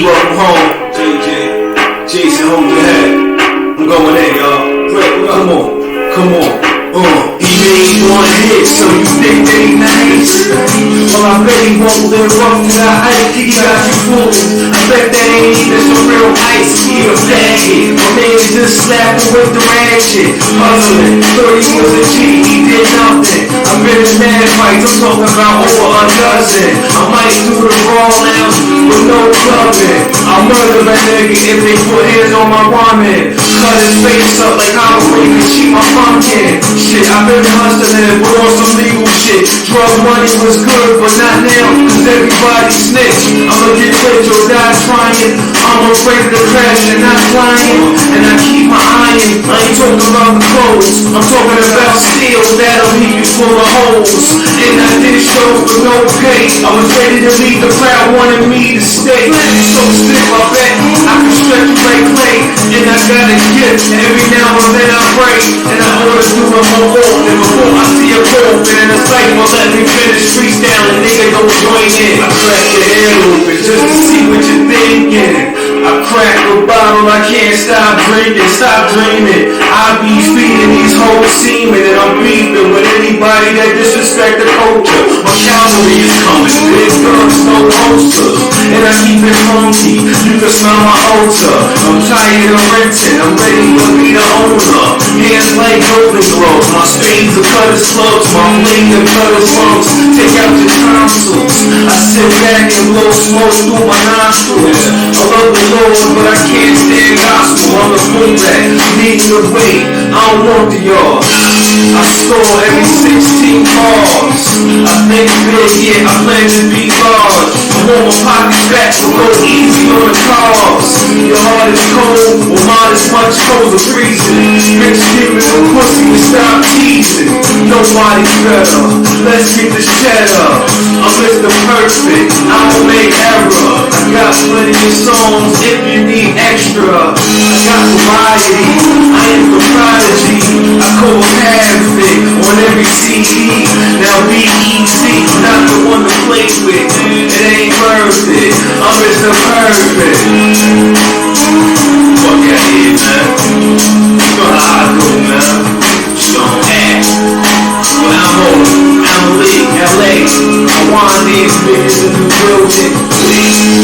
welcome home. JJ, Jason, hold your head. I'm going in, y'all. Come on, come on. He made one hit, so you think that he nice? Well, I bet he won't live up to the hype. He got you fooled. I bet that ain't even some real ice. He a faggot. My man just slapping with the ratchet. Hustling, thought he was a G. He did nothing. I've been in mad fights. I'm talking about over a dozen. I might do the raw lounge with no clubbing. I'll murder that nigga if they put hands on my woman. Cut his face up like Halloween and cheat my pumpkin. Shit, I've been hustling, but on some legal shit. Drug money was good, but not now, cause everybody snitch. I'ma get rich or die trying. I'm afraid to crash and not flying. And I keep my iron. I ain't talking about the clothes. I'm talking about steel that'll leave you full of holes. And I did shows with no pay. I was ready to leave, the crowd wanted me to stay. So stiff, I bet I can stretch like clay. And I got a gift, every now and then I pray. And I always do a more walk. And before I see a cold, and in a cycle, let me finish freestyling. Nigga, don't join in. I crack the air open just to see what you're thinking. I crack a bottle, I can't stop drinking, stop dreaming. I be feeding these whole semen, and I'm beefing with anybody that disrespect the culture. My cavalry is coming, big guns, no holsters, and I keep it funky. You can smell my altar. I'm tired of renting, I'm ready to be the owner. Hands like golden globes, my spades are cut as slugs, my flames are cut as lungs. Take out your tonsils. I sit back and blow smoke through my nostrils. I love the Lord, but I can't stand gospel. I'm a fullback, leading the way. I don't want the yard. I score every 16 bars. I think big, yeah, I plan to be large. I want my pockets back, so go easy on the cars. Your heart is cold, well mine is much colder, freezing. Bitch, give me a pussy and stop teasing. Nobody's better, let's get this cheddar. I'm Mr. Perfect, I don't make error. I got plenty of songs if you need extra. I got variety, I am the prodigy. I call havoc on every CD. Now BEC, not the one to play with. It ain't worth it, I'm Mr. Perfect. Fuck out here, man. You know how I go, man. Just don't act. But I'm over, I'm lit, LA. I want these bitches in the building, please.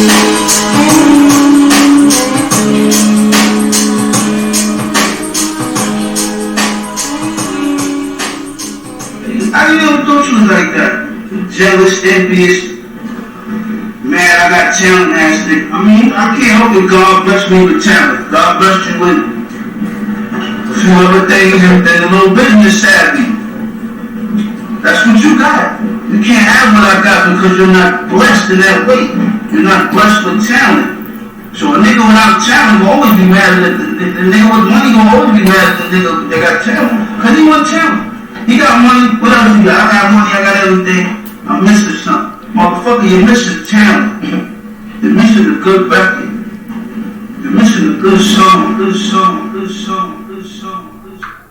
I never thought you was like that. Jealous, envious. Man, I got talent ass nigga. I mean, I can't help it. God bless me with talent. God bless you with a few other things and a little business savvy. That's what you got. You can't have what I got because you're not blessed in that way. You're not blessed with talent. So a nigga without talent will always be mad at the nigga with money will always be mad at the nigga that got talent. Because he want talent. He got money, what else he got? I got money, I got everything. I'm missing something. Motherfucker, you're missing talent. You're missing a good record. You're missing a good song, good song, good song, good song, good song.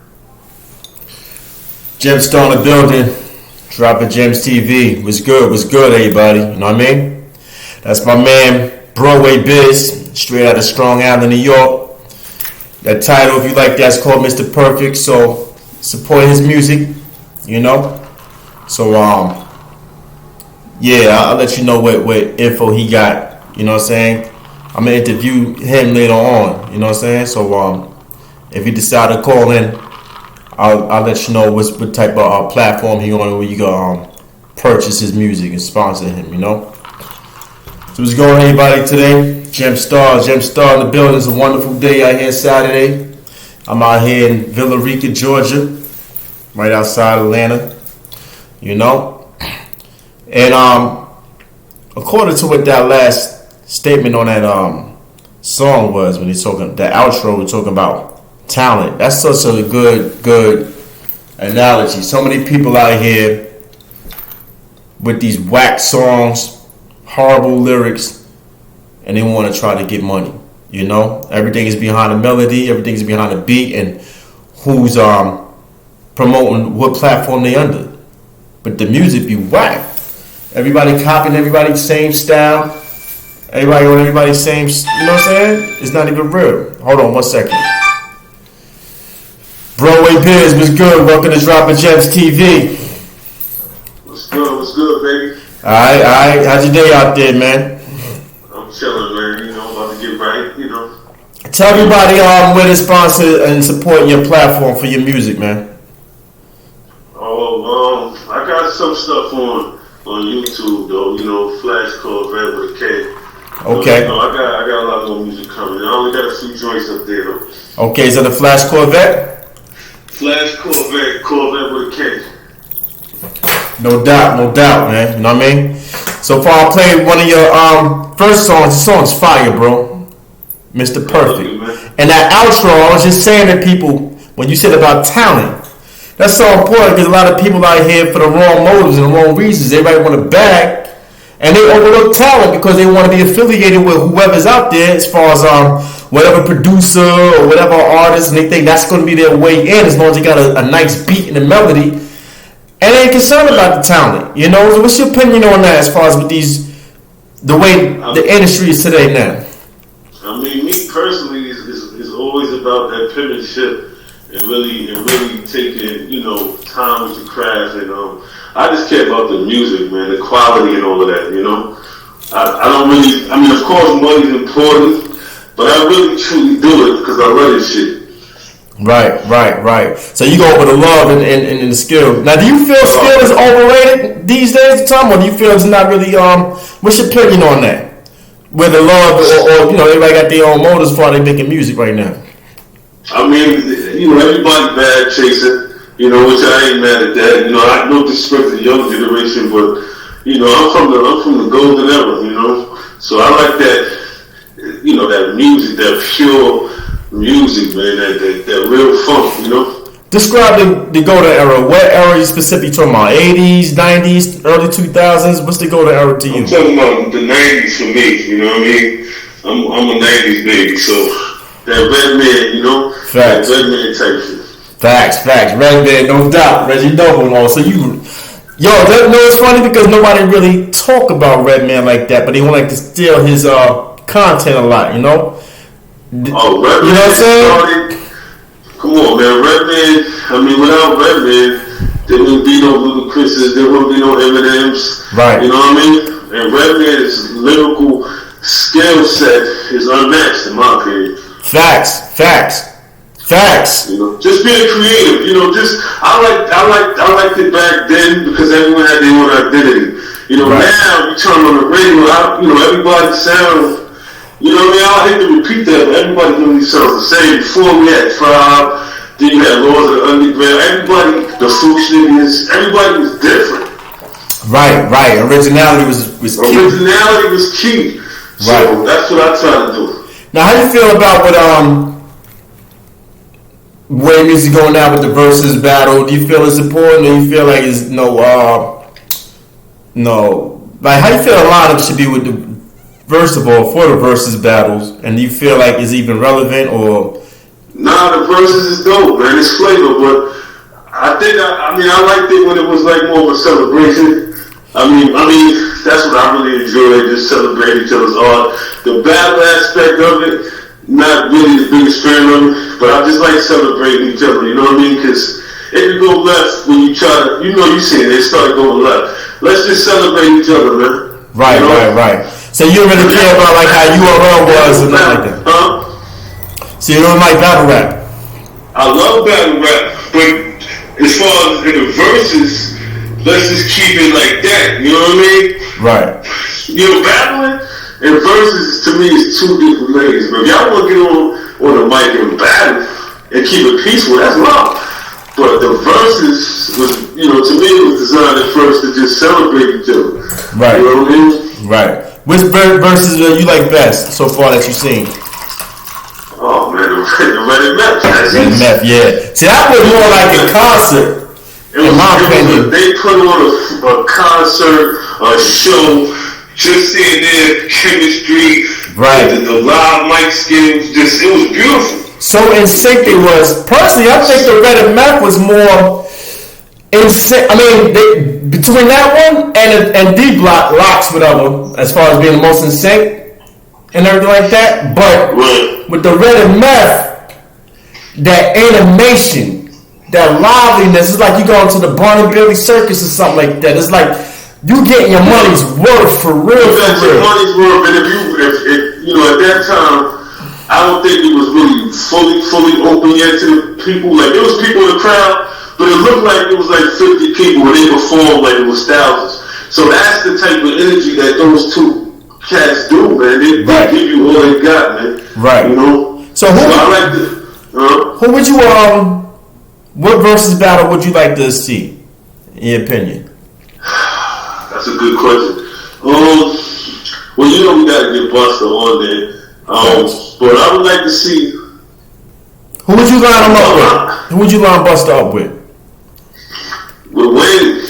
Gemstone in the building. Dropping Gems TV. What's good, everybody? You know what I mean? That's my man, Broadway Biz, straight out of Strong Island, New York. That title, if you like that, is called Mr. Perfect. So support his music, you know. So yeah, I'll let you know what info he got. You know what I'm saying? I'm gonna interview him later on. You know what I'm saying? So if you decide to call in, I'll let you know what type of platform he on where you can purchase his music and sponsor him. You know. So what's going on, everybody? Today, Gemstar in the building. It's a wonderful day out here Saturday. I'm out here in Villa Rica, Georgia, right outside Atlanta. You know, and according to what that last statement on that song was, when he's talking that outro, we're talking about talent. That's such a good analogy. So many people out here with these whack songs, horrible lyrics, and they want to try to get money. You know, everything is behind the melody, everything is behind the beat, and who's promoting what platform they under. But the music be whack. Everybody copying everybody's same style. Everybody on everybody's same, you know what I'm saying? It's not even real. Hold on 1 second. Broadway Biz, what's good? Welcome to Dropping Gems TV. What's good, baby? Alright. How's your day out there, man? I'm chilling, man. You know, about to get right, you know. Tell everybody where to sponsor and support your platform for your music, man. Oh, I got some stuff on YouTube, though. You know, Flash Corvette with a K. Okay. So, you know, I got a lot more music coming. I only got a few joints up there, though. Okay, is that the Flash Corvette? Flash Corvette with a K. No doubt, man. You know what I mean? So far, I played one of your first songs. The song's fire, bro. Mr. Perfect. And that outro, I was just saying to people, when you said about talent, that's so important because a lot of people out here for the wrong motives and the wrong reasons. Everybody want to bag, and they overlook talent because they want to be affiliated with whoever's out there as far as whatever producer or whatever artist, and they think that's going to be their way in as long as they got a nice beat and a melody. And they ain't concerned about the talent, you know. So what's your opinion on that as far as with the way the industry is today now? I mean, me personally is always about that penmanship and really taking, you know, time with your craft. And I just care about the music, man, the quality and all of that, you know. I don't really, I mean, of course, money's important, but I really truly do it because I love this shit. Right. So you go for the love and the skill. Now, do you feel skill is overrated these days, Tom, or do you feel it's not really? What's your opinion on that? Whether love or you know, everybody got their own motives for how they making music right now. I mean, you know, everybody bad chasing. You know, which I ain't mad at that. You know, I no disrespect to the younger generation, but you know, I'm from the golden era. You know, so I like that. You know, that music, that pure music, man, that real funk, you know. Describe the golden era. What era are you specifically talking about? 80s, 90s, early 2000s? What's the golden era to you? I'm talking about the 90s for me, you know what I mean? I'm a 90s baby, so that Redman, you know? Facts. That Redman type shit. Facts. Redman, no doubt. Reggie Noble. So you... Yo, it's funny because nobody really talk about Redman like that, but they want to steal his content a lot, you know? Oh, Redman, you know what I'm saying? Come on, man. Redman, I mean, without Redman, there wouldn't be no Ludacris's, there wouldn't be no Eminem's. Right. You know what I mean? And Redman's lyrical skill set is unmatched, in my opinion. Facts. You know, just being creative. You know, I liked it back then because everyone had their own identity. You know, now you turn on the radio, you know, everybody sounds. You know what I mean? I hate to repeat that, but everybody really sounds the same. Before we had Tribe, then you had Laws of the Underground. Everybody, the Fuchs niggas, everybody was different. Right. Originality was key. Originality was key. Right. So that's what I try to do. Now, how do you feel about what where music going now with the versus battle? Do you feel it's important, or you feel like it's no? Like, how do you feel a lot of it should be with the? First of all, for the versus battles, and do you feel like it's even relevant or? Nah, the versus is dope, man. It's flavor, but I think I liked it when it was like more of a celebration. I mean, that's what I really enjoyed, just celebrating each other's art. The battle aspect of it, not really the biggest fan of it, but I just like celebrating each other. You know what I mean? Because if you go left when you try to, you know, you see it, they start going left. Let's just celebrate each other, man. Right. So you don't really care about like how URL was and nothing like that? Huh? So you don't like battle rap? I love battle rap, but as far as in the verses, let's just keep it like that. You know what I mean? Right. You know, battling and verses to me is two different lanes. But if y'all want to get on the mic and battle and keep it peaceful, that's love. But the verses was, you know, to me it was designed at first to just celebrate each other. Right. You know what I mean? Right. Which verses you like best so far that you've seen? Oh man, the Red Meth. Yeah. See, that was more like a concert. In my opinion, they put on a concert, a show, just seeing their chemistry, right? The live mic skills, it was beautiful. So in sync it was. Personally, I think the Red Meth was more. I mean, between that one and D Block, Locks, whatever, as far as being the most in sync, and everything like that. But with the Red and Meth, that animation, that liveliness, it's like you going to the Barnum Bailey Circus or something like that. It's like you getting your money's worth for real. You got your money's worth, and if you know, at that time, I don't think it was really fully open yet to the people. Like, there was people in the crowd, but it looked like it was like 50 people, and they performed like it was thousands. So that's the type of energy that those two cats do, man. They give you all they got, man. Right. You know. So I like who would you what versus battle would you like to see, in your opinion? That's a good question. Well, you know we gotta get Buster on there. But I would like to see. Who would you line him up with? Who would you line Buster up with? With Wayne.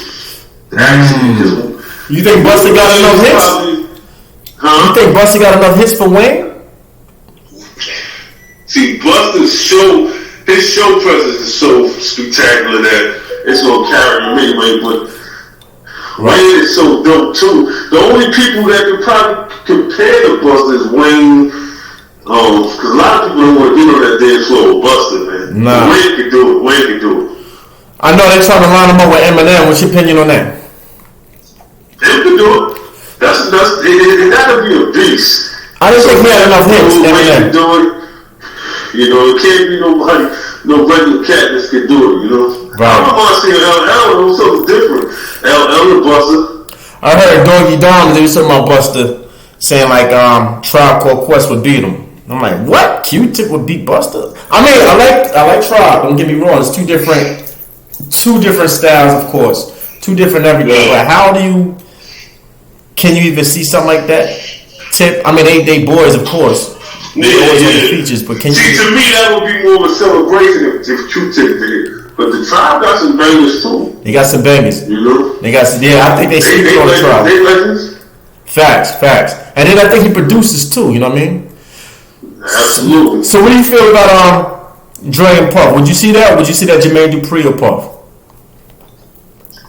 You think Buster got enough hits? You think Buster got enough hits for Wayne? See, Buster's his show presence is so spectacular that it's gonna carry him anyway. But Wayne is so dope too. The only people that could probably compare to Buster is Wayne. Because a lot of people don't want to get on that dance floor with Buster, man. Nah. Wayne can do it. I know they're trying to line him up with Eminem. What's your opinion on that? They can do it. It gotta be a beast. I didn't think he had enough hits. Wayne can do it. You know, it can't be nobody, no regular cat that can do it, you know. Right. I want to see LL, something different. LL and Buster. I heard Doggy Dom, they was talking about Buster, saying like Tribe Called Quest would beat him. I'm like, what? Q-Tip would beat Buster? I mean, I like Tribe, don't get me wrong. It's two different styles, of course. Two different everything. But how can you even see something like that? Tip, I mean, they boys, of course. They always have the features, but can see, you? To me, that would be more of a celebration if Q-Tip did it. But the Tribe got some bangers too. They got some bangers. You know? They got some, I think they sleep on the Tribe. They legends. Facts. And then I think he produces too, you know what I mean? Absolutely. So what do you feel about Dre and Puff? Would you see that? Would you see that Jermaine Dupri or Puff?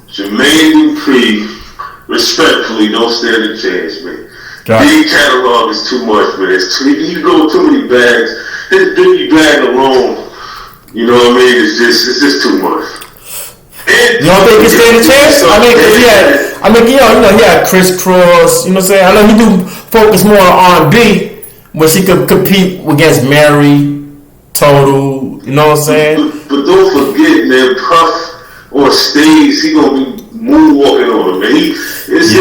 Jermaine Dupri, respectfully, don't stand a chance, man. Big catalog is too much, man. You go too many bags. His Biggie bag alone, you know what I mean? It's just too much. You don't think he stand a chance? I mean, he had Criss Cross. You know what I'm saying? I know he do focus more on R&B, where she could compete against Mary, Total. You know what I'm saying? But don't forget, man, Puff on stage, he gonna be moonwalking on him, man. His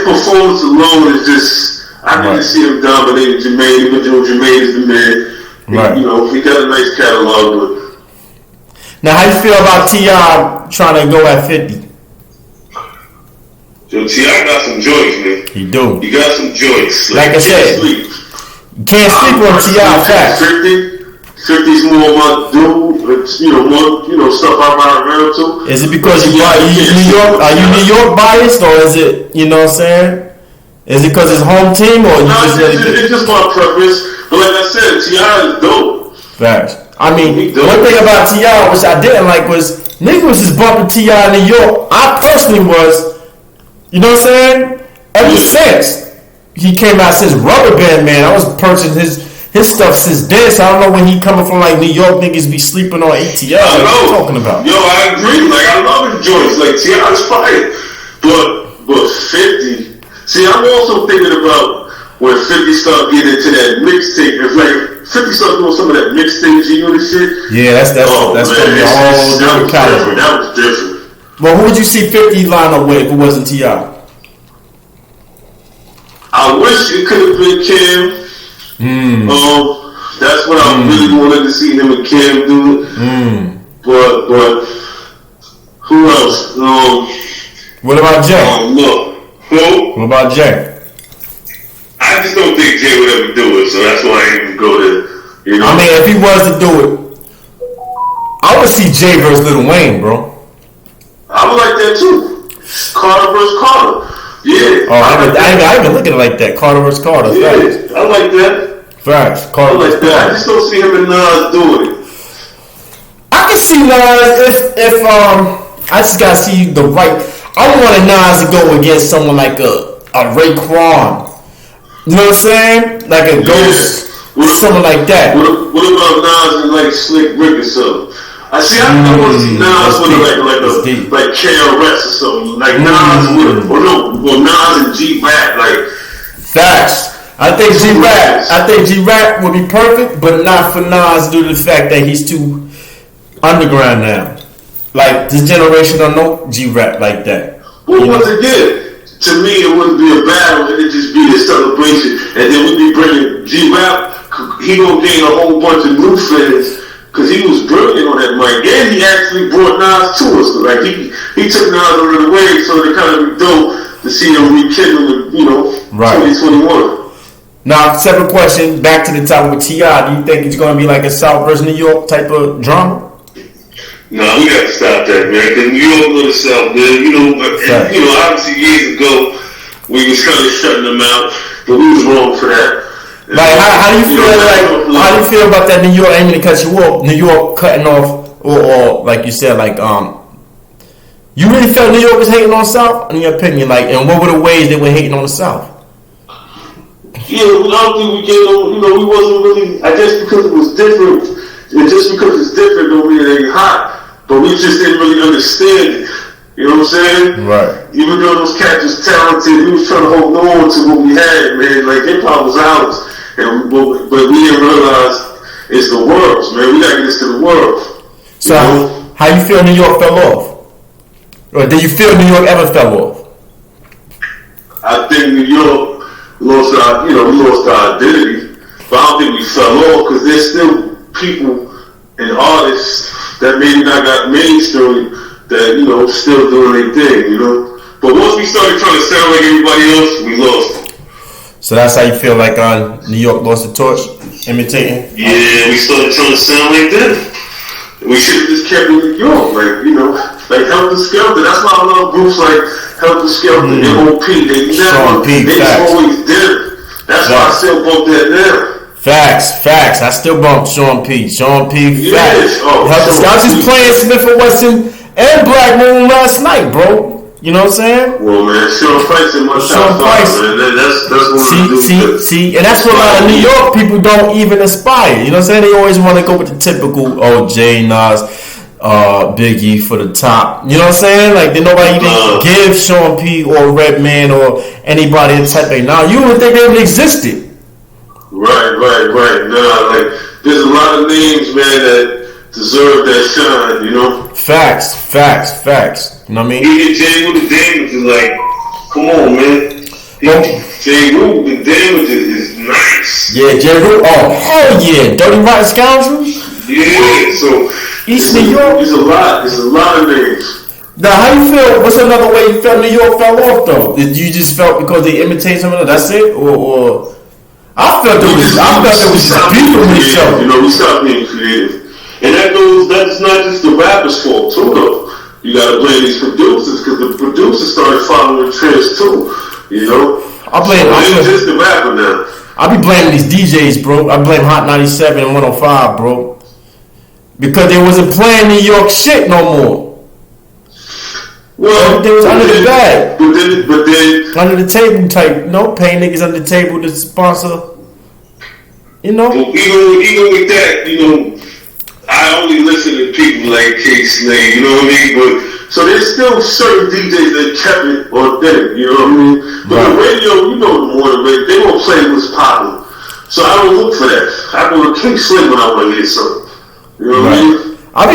performance alone is just. I need to see him dominating Jermaine, even though Jermaine is the man. Right. You know, he got a nice catalog. But now, how you feel about T.I. trying to go at 50? Yo, T.I. got some joints, man. He do. He got some joints. Like I said, you can't sleep on T.I. Facts. 50's more of my dude. More, stuff I ride around to. Is it because you New York? Are you New York biased, or is it, you know what I'm saying? Is it because it's home team, or it's just my preference? But like I said, T.I. is dope. Facts. I mean, one thing about T.I. which I didn't like was niggas was just bumping T.I. in New York. I personally was, you know what I'm saying? Ever since he came out since Rubber Band Man, I was purchasing his stuff since then. So I don't know when he coming from like New York, niggas be sleeping on ATL. I know. What you talking about? Yo, I agree. Like I love his joints. Like T.I.'s fire, but 50. See, I'm also thinking about when 50 started getting into that mixtape. It's like 50 started doing some of that mixtape G-Unit shit. Yeah, that's gonna be a whole different caliber. That was different. Well, who would you see 50 line up with if it wasn't T.I.? I wish it could have been Kim. That's what I really wanted to see him and Kim do. But who else? What about Jay? Look. Who? What about Jay? I just don't think Jay would ever do it, so that's why I didn't even go there. You know? I mean, if he was to do it, I would see Jay versus Lil Wayne, bro. I would like that too. Carter versus Carter. Yeah. Oh, I even look at it like that. Carter versus Carter. Yeah, facts. I like that. Facts. Carter versus Carter. I just don't see him and Nas doing it. I can see Nas if I just gotta see the right. I want Nas to go against someone like a Raekwon You know what I'm saying? Like a ghost, something like that. What about Nas and like Slick Rick or something? I want to see Nas with like KRS or something. Like Nas with, or Nas and G-Rap, like. Facts. I think G-Rap would be perfect, but not for Nas due to the fact that he's too underground now. Like, this generation don't know G-Rap like that. Well, once again, to me, it wouldn't be a battle, it'd just be a celebration. And then we'd be bringing G-Rap, he gonna gain a whole bunch of new fans, because he was brilliant on that mic. And he actually brought Nas to us. Like, he took Nas under the way, so it kind of be dope to see him rekindle, 2021. Now, separate question, back to the topic with T.I. Do you think it's going to be like a South versus New York type of drama? No, we got to stop that, man. Because New York go to South, man. Obviously years ago, we was kind of shutting them out, but we was wrong for that. Like, how do you feel? How do you feel about that New York aiming to cut you off? New York cutting off, or like you said, like you really felt New York was hating on South, in your opinion? Like, and what were the ways they were hating on the South? Yeah, I don't think we get on, we wasn't really, I guess because it was different, and just because it's different don't mean it ain't hot, but we just didn't really understand it, you know what I'm saying? Right. Even though those cats was talented, we was trying to hold on to what we had, man, like hip-hop was ours, but we didn't realize it's the world's, man, we gotta get this to the world. So, how you feel New York fell off? Or did you feel New York ever fell off? I think New York we lost our identity, but I don't think we fell off because there's still people and artists that maybe not got mainstream that still doing their thing, But once we started trying to sound like everybody else, we lost it. So that's how you feel like New York lost the torch, imitating? Yeah, we started trying to sound like that. We should have just kept in New York, like Helter Skelter. That's why I love groups like Helter Skelter, M.O.P. They always did it. That's why I still bump that now. Facts. I still bump Sean P. Facts. I was just playing Smith & Wesson and Black Moon last night, bro. You know what I'm saying? Well, man, Sean Price in my top five, man. That's one of the dudes. See, and that's what a lot of New York people don't even aspire. You know what I'm saying? They always want to go with the typical, Jay, Nas, Biggie for the top. You know what I'm saying? Like, did nobody even give Sean P. or Redman or anybody a type A. Now, you would think they even existed. Right. Nah, like, there's a lot of names, man, that deserve that shine, Facts. You know what I mean? He hit Jay with the damages, like, come on, man. Jay Rue, the damages is nice. Yeah, Jay Rue. Oh, hell yeah. Dirty Rotten Scoundrels? Yeah, so East New York? It's a lot of names. Now, how you feel? What's another way you felt New York fell off, though? Did you just felt because they imitate some of them? That's it? Or I felt there was just beef with each other. We stopped being creative. And that's not just the rappers' fault, too, though. You gotta blame these producers, because the producers started following trends, too. Just the rapper now. I be blaming these DJs, bro. I blame Hot 97 and 105, bro. Because they wasn't playing New York shit no more. Well, they was under the bag. But then under the table type, paying niggas under the table to sponsor. Even with that, I only listen to people like K-Slade, you know what I mean? But so there's still certain DJs that kept it authentic, you know what I mean? But the radio, the morning radio, they won't play what's popular. So I don't look for that. I go to K-Slade when I want to hear something. You know what I mean? I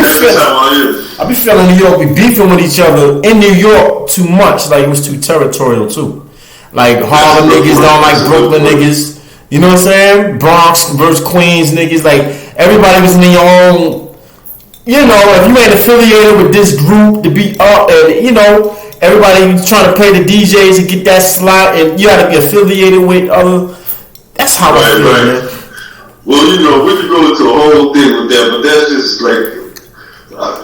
be feeling New York be beefing with each other in New York too much, like it was too territorial too. Like Harlem niggas don't like Brooklyn niggas. You know what I'm saying? Bronx versus Queens niggas. Like everybody was in their own. If you ain't affiliated with this group to be up, and everybody was trying to play the DJs and get that slot, and you had to be affiliated with other. That's how I feel, man. Well, we could go into a whole thing with that, but that's just like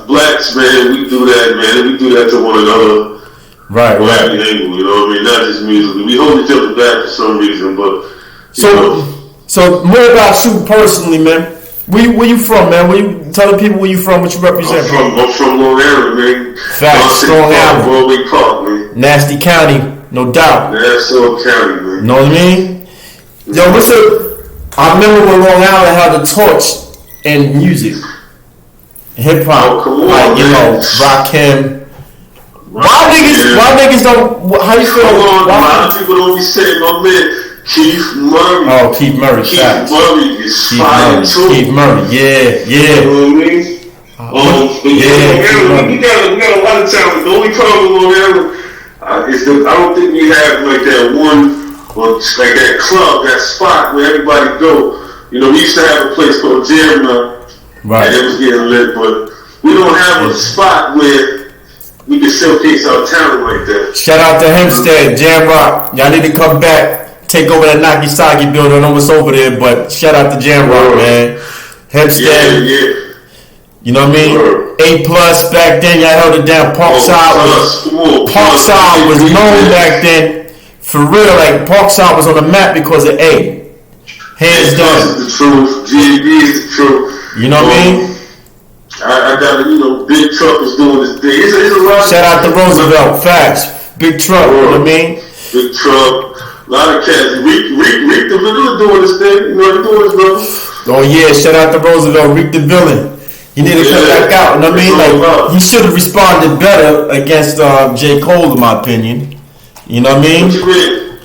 blacks, man. We do that, man. We do that to one another. Right. Angle, you know what I mean? Not just musically. We hold each other back for some reason, but so more about you personally, man. Where you from, man? Tell the people where you from, what you represent. I'm from Long Island, man. Facts, Long Island. Broadway Park, man. Nasty County, no doubt. Nassau County, man. Know what I mean? Yo, what's up? I remember when Long Island had the torch in music, hip hop, come on, like, you man. know, Rakim. Why niggas don't? How you feel? Hold on, a lot of people don't be saying my man Keith Murray. Oh, Keith Murray. Keith Facts. Murray is fire too. Keith Murray. Yeah. You know what I mean? We got a lot of talent. The only problem on Island is that I don't think we have like that one. Well, like that club, that spot where everybody go. You know, we used to have a place called Jam Right. and it was getting lit, but we don't have a spot where we can showcase our talent like that. Shout out to Hempstead, Jam Rock. Y'all need to come back, take over that Nagasaki building. I know what's over there, but shout out to Jam Rock, man. Hempstead. Yeah. You know what I mean? A+ back then, y'all held it down. Parkside was known back then. For real, like Parkside was on the map because of A. Hands down. This is the truth. GD is the truth. You know what I mean? I got, you know, Big Truck is doing this thing. It's a lot. Shout out to Roosevelt. Facts. Big Truck. You know what I mean? Big Truck. A lot of cats. Reek the Villain doing this thing. You know, he doing his brother. Oh yeah, shout out to Roosevelt. Reek the Villain. He need to come back out. You know what I mean? Like he should have responded better against J. Cole, in my opinion. You know what I mean? What you mean?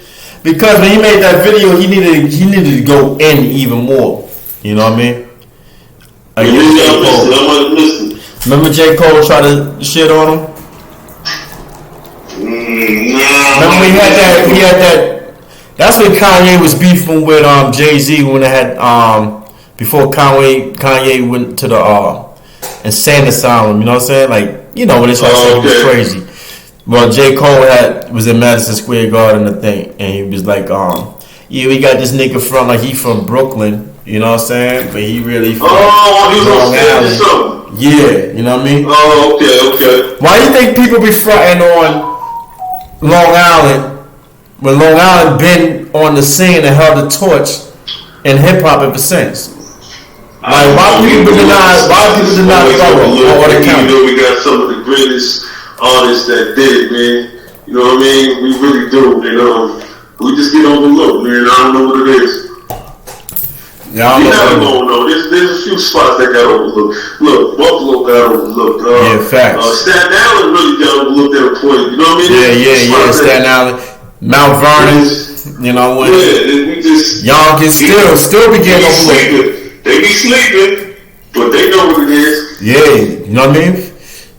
Because when he made that video, he needed to go in even more. You know what I mean? Remember J. Cole tried to shit on him? Remember he had that. That's when Kanye was beefing with Jay-Z when they had before Kanye went to the insane asylum. You know what I'm saying? Like, you know when they started saying he was crazy. Well, J. Cole was in Madison Square Garden, I think, and he was like, yeah, we got this nigga from, like, he from Brooklyn, you know what I'm saying? But he really from he was Long on stage or Island. something. Yeah, you know what I mean? Oh, okay. Why do you think people be fronting on Long Island when Long Island been on the scene and held the torch in hip-hop ever since? Like, why people deny Borough or the county? You know, we got some of the greatest artists that did it, man. You know what I mean? We really do. And we just get overlooked, man. I don't know what it is. Yeah, we not alone, though. There's a few spots that got overlooked. Look, Buffalo got overlooked. Yeah, facts. Staten Island really got overlooked at a point. You know what I mean? Yeah. Staten Island, Mount Vernon. You know what? Yeah, we just y'all can still be getting overlooked. They be sleeping, but they know what it is. Yeah, you know what I mean?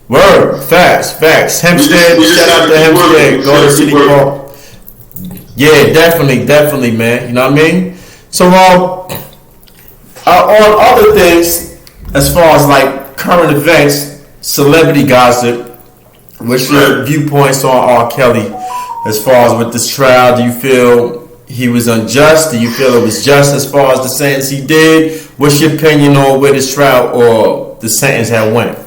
Word, facts. Hempstead, shout out to Hempstead. Go to City Park. Yeah, definitely, man. You know what I mean? So, on other things, as far as like current events, celebrity gossip, what's your viewpoints on R. Kelly? As far as with this trial, do you feel he was unjust? Do you feel it was just as far as the sentence he did? What's your opinion on where this trial or the sentence had went?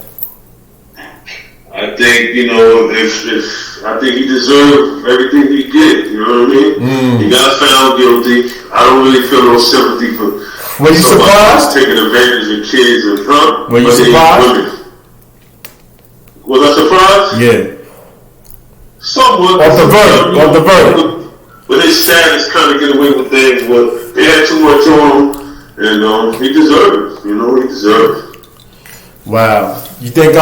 I think, you know, if I think he deserved everything he did, you know what I mean? He got found guilty. I don't really feel no sympathy for Were you surprised? Taking advantage of kids and Were you surprised? Was I surprised? Yeah. Somewhat. Off the verdict. But his status kind of get away with things, but they had too much on him, and he deserved it. You know, he deserved it. Wow. You think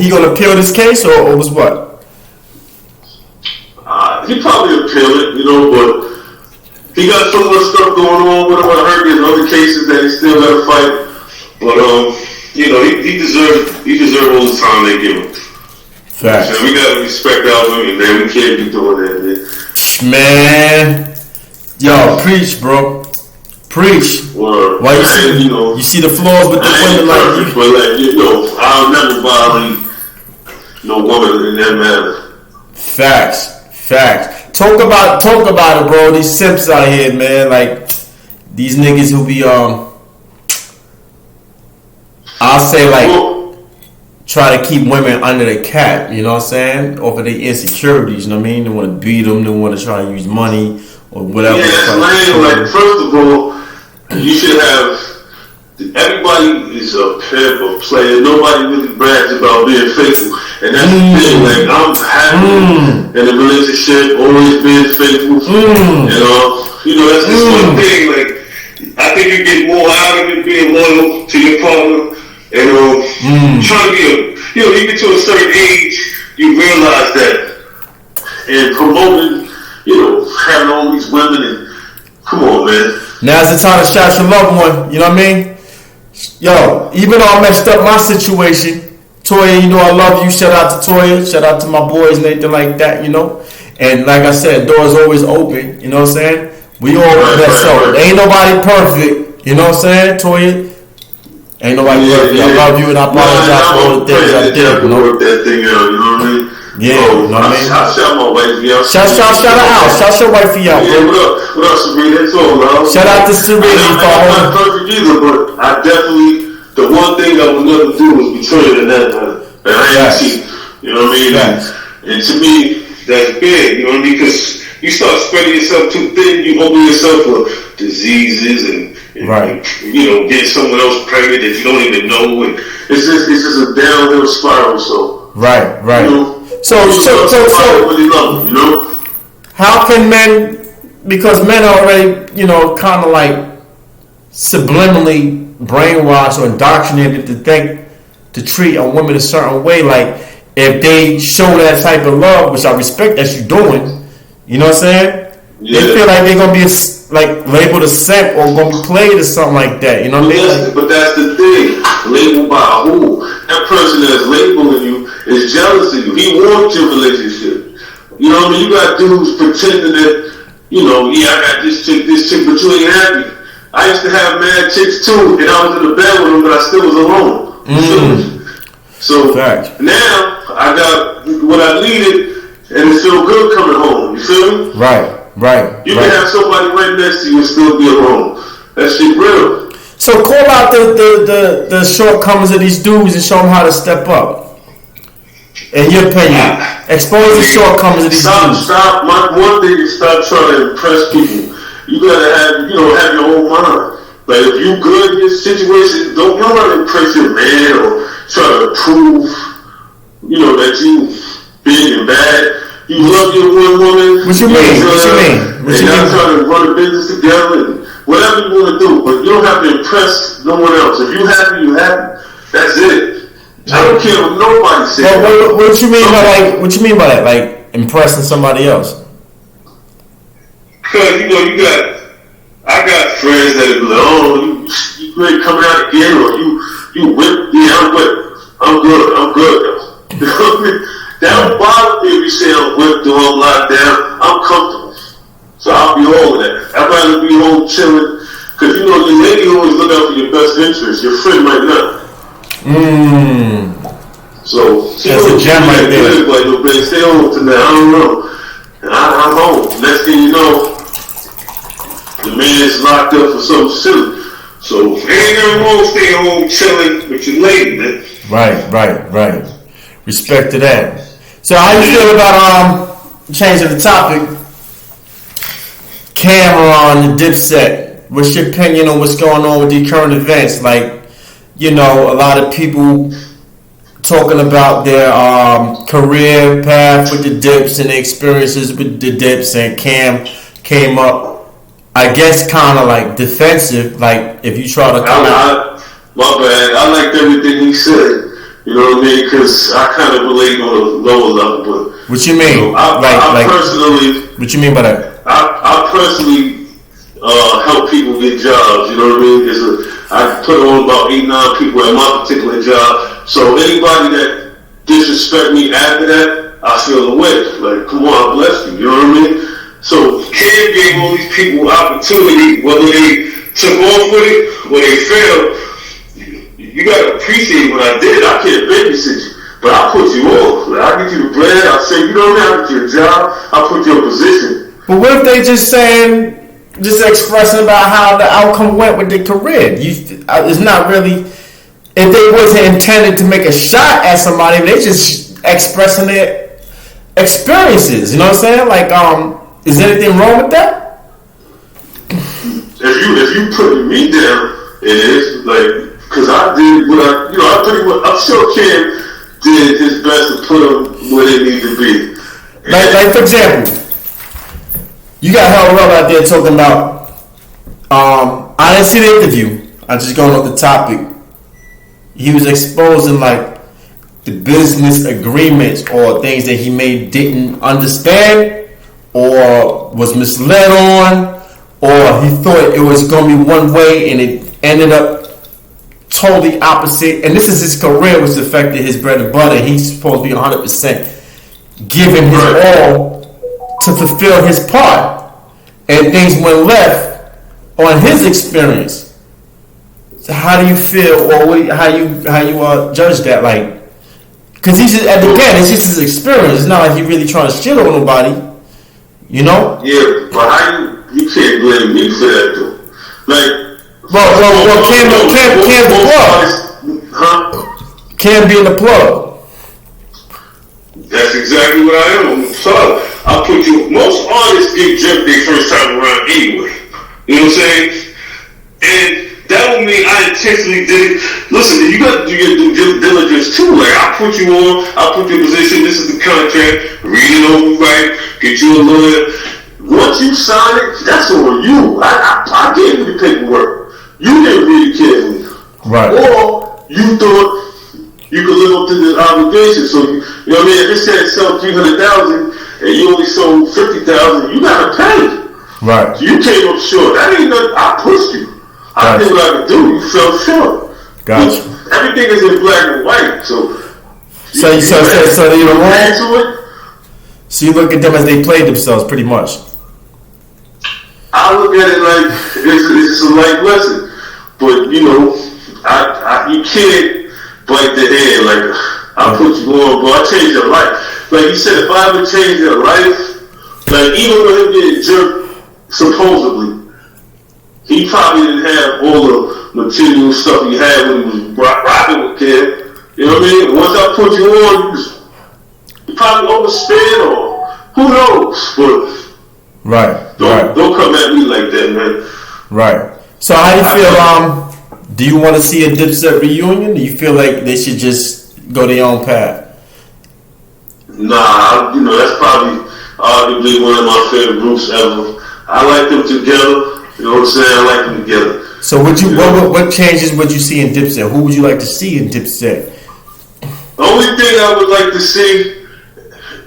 he gonna appeal this case or was what? He probably appeal it, you know, but he got so much stuff going on with him. I heard there's other cases that he still got to fight, but you know, he deserved all the time they give him. Facts. So we gotta respect our women, man. We can't be doing that, man. Yo, preach, bro. Preach. Word. Why you see the flaws with the women like you? But like, you know, I'll never violate no woman in that manner. Facts. Talk about it, bro. These simps out here, man. Like these niggas who be I'll say like try to keep women under the cap. You know what I'm saying? Over their insecurities. You know what I mean? They want to beat them. They want to try to use money or whatever. Yeah, that's lame. Like first of all, you should have. Everybody is a pimp or player. Nobody really brags about being faithful, and that's the thing. Like I'm happy in a relationship, always being faithful. You know, You know, that's just one thing. Like, I think you get more out of it being loyal to your partner and trying to be you get to a certain age, you realize that, and promoting, having all these women and come on, man. Now's the time to shout your loved one. You know what I mean? Yo, even though I messed up my situation, Toya, I love you. Shout out to Toya. Shout out to my boys and anything like that, And like I said, doors always open. You know what I'm saying? We all mess up. Ain't nobody perfect. You know what I'm saying, Toya? Ain't nobody perfect. I love you and I apologize for all the things I did. Work that thing out, you know what I mean? Yeah, you know what I mean? I shout my wifey out. Shout her out. Shout your wifey out. Yeah, what up, Serena? It's all love. Shout out to Serena. I'm not perfect either, but I definitely, the one thing I would never do is betray in that matter. And I ain't cheat. You know what I mean? And to me, that's big, you know what I mean? Because you start spreading yourself too thin, you open yourself for diseases and getting someone else pregnant that you don't even know, and it's just a downhill spiral. So right. So really love them, how can men? Because men are already kind of like subliminally brainwashed or indoctrinated to think to treat a woman a certain way, like. If they show that type of love, which I respect that you're doing, you know what I'm saying? Yeah. They feel like they're gonna be labeled a simp or gonna be played or something like that. You know what I mean? But that's the thing. Labeled by who? That person that's labeling you is jealous of you. He wants your relationship. You know what I mean? You got dudes pretending that, I got this chick, but you ain't happy. I used to have mad chicks too, and I was in the bed with them, but I still was alone. So now I got what I needed, and it feel good coming home. You feel me? Right. You can have somebody right next to you and still be alone. That shit real. So call out the shortcomings of these dudes and show them how to step up. In your opinion, expose the shortcomings of these dudes. Stop. My one thing is stop trying to impress people. You gotta have your own mind. Like if you good in this situation, don't try to impress your man or try to prove, that you big and bad. You love your one woman. What you mean? And y'all trying to run a business together and whatever you want to do, but you don't have to impress no one else. If you happy, you happy. That's it. I don't care what nobody says. What you mean by like? What you mean by that? Like impressing somebody else? Because I got friends that be like, oh, you ain't coming out again, or you whip. Yeah, I'm whipped. I'm good. You know what I mean? That don't bother me if you say I'm whipped or I'm locked down. I'm comfortable. So I'll be all of that. I'd rather be home chilling. Because your lady always look out for your best interest. Your friend might not. So that's a gem right there. Like, baby, stay home tonight. I don't know. And I'm home. Next thing you know, the man's locked up for something silly. So ain't nothing wrong with staying home chilling with your lady, man. Right. Respect to that. So how you feel about changing the topic? Cameron, the Dipset. What's your opinion on what's going on with the current events? Like, a lot of people talking about their career path with the Dips and the experiences with the Dips, and Cam came up, I guess, kind of like defensive. Like if you try to come out. My bad. I liked everything he said. You know what I mean? Because I kind of relate on a lower level. But what you mean? I personally. What you mean by that? I personally help people get jobs. You know what I mean? I put on about 8-9 people at my particular job. So anybody that disrespect me after that, I feel away. Like, come on, I bless you. You know what I mean? So Cam gave all these people opportunity, whether they took off with it or they failed. You gotta appreciate what I did. I can't babysit you, but I put you off. Like, I get you the bread. I say you don't have to get your job. I put you in position. But what if they just expressing about how the outcome went with their career? It's not really. If they wasn't intended to make a shot at somebody, they just expressing their experiences. You know what I'm saying? Like, is there anything wrong with that? If you put me down, it is like. Because I did what I pretty much, I'm sure Ken did his best to put them where they need to be. Like for example, You got Harold out there talking about. I didn't see the interview. I'm just going off the topic. He was exposing like the business agreements or things that he didn't understand or was misled on, or he thought it was going to be one way and it ended up totally opposite. And this is his career, which affected his bread and butter. He's supposed to be 100% giving his all to fulfill his part, and things went left on his experience. So how do you feel, or how you judge that? Like, because he's just, at the end, it's just his experience. It's not like he really trying to shit on nobody, you know? Yeah, but how you can't blame me for that though. Like, Cam's the plug. Huh? Cam being the plug. That's exactly what I am. So I'll put you. Most artists get jumped their first time around anyway. You know what I'm saying? And that would mean I intentionally did it. Listen, you got to do your due diligence too. Like, I put you on, I put you in position, this is the contract, read it over right, get you a lawyer. Once you sign it, that's on you. I gave you the paperwork. You didn't read it carefully. Right. Or you thought you could live up to the obligation. So, you know what I mean? If it said sell 300,000 and you only sold 50,000, you got to pay. Right. So you came up short. That ain't nothing. I pushed you. I did what I could do. You fell short. Gotcha. Everything is in black and white. So you were wrong. To it. So you look at them as they played themselves, pretty much. I look at it like it's a life lesson. But you know, you can't bite the hand. Like, I put you on, bro. I changed your life. Like you said, if I ever changed your life, like even when him getting jerked, supposedly, he probably didn't have all the material stuff he had when he was rocking with Kid. You know what I mean? Once I put you on, you probably overspent or who knows? But don't come at me like that, man. Right. So how do you feel? Do you want to see a Dipset reunion? Do you feel like they should just go their own path? Nah, you know, that's probably arguably one of my favorite groups ever. I like them together. You know what I'm saying? I like them together. So what changes would you see in Dipset? Who would you like to see in Dipset? The only thing I would like to see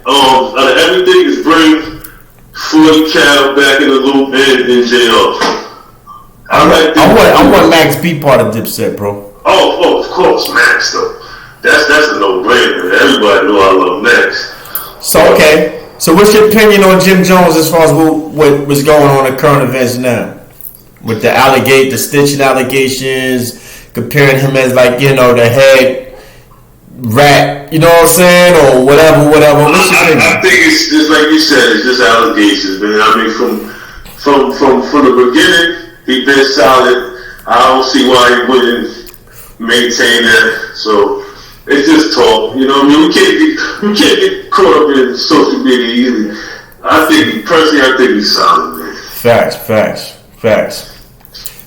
out of everything is bring 40 Cal back in the loop and JR. I want Max be part of Dipset, bro. Oh, of course, Max though. That's a no-brainer. Everybody know I love Max. So okay. So what's your opinion on Jim Jones as far as what was going on in current events now? With the stitching allegations, comparing him as like, you know, the head rat, you know what I'm saying? Or whatever. What's your opinion? I think it's just like you said, it's just allegations, man. I mean, from the beginning, he been solid. I don't see why he wouldn't maintain that. So it's just talk, you know what I mean? We can't get caught up in social media either. I think he's solid, man. Facts.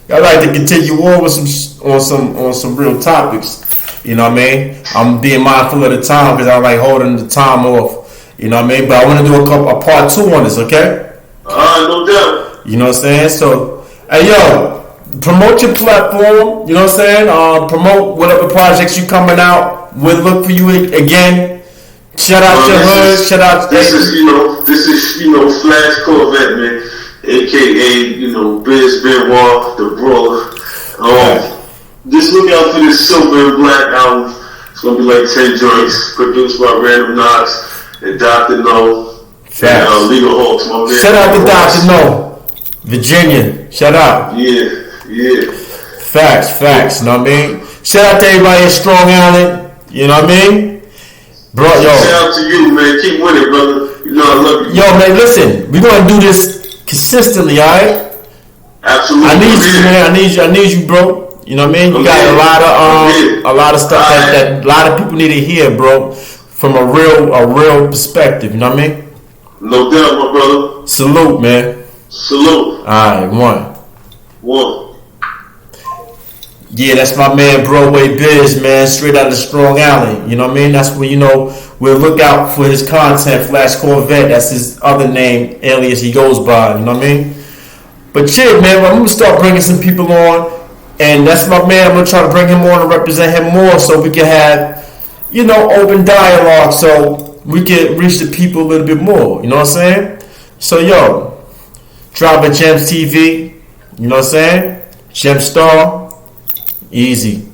I'd like to continue on with some real topics. You know what I mean? I'm being mindful of the time because I like holding the time off. You know what I mean? But I want to do a part 2 on this, okay? No doubt. You know what I'm saying? So, hey, yo, promote your platform. You know what I'm saying? Promote whatever projects you coming out. We'll look for you again. Shout out your hood. Shout out. This is Flash Corvette, man, aka Biz Benoit, the brawler. Just look out for this Silver and Black album. It's gonna be like 10 joints, produced by Random Knox and Dr. No. And Legal Hawks, my man. Shout out to Dr. No, Virginia. Shout out. Yeah. Facts. You know what I mean? Shout out to everybody in Strong Island. You know what I mean? Bro, yo. Shout out to you, man. Keep winning, brother. You know I love you. Yo, man, listen. We're gonna do this consistently, alright? Absolutely. I need you, man. I need you, bro. You know what I mean? You got a lot of stuff that a lot of people need to hear, bro, from a real perspective. You know what I mean? No doubt, my brother. Salute, man. Salute. Alright, one. Yeah, that's my man, Broadway Biz, man. Straight out of Strong Island. You know what I mean? That's where, we'll look out for his content. Flash Corvette, that's his other name, alias he goes by. You know what I mean? But yeah, man, I'm gonna start bringing some people on, and that's my man. I'm gonna try to bring him on and represent him more, so we can have, you know, open dialogue, so we can reach the people a little bit more. You know what I'm saying? So yo, Driver Gems TV. You know what I'm saying? Gem Star, easy.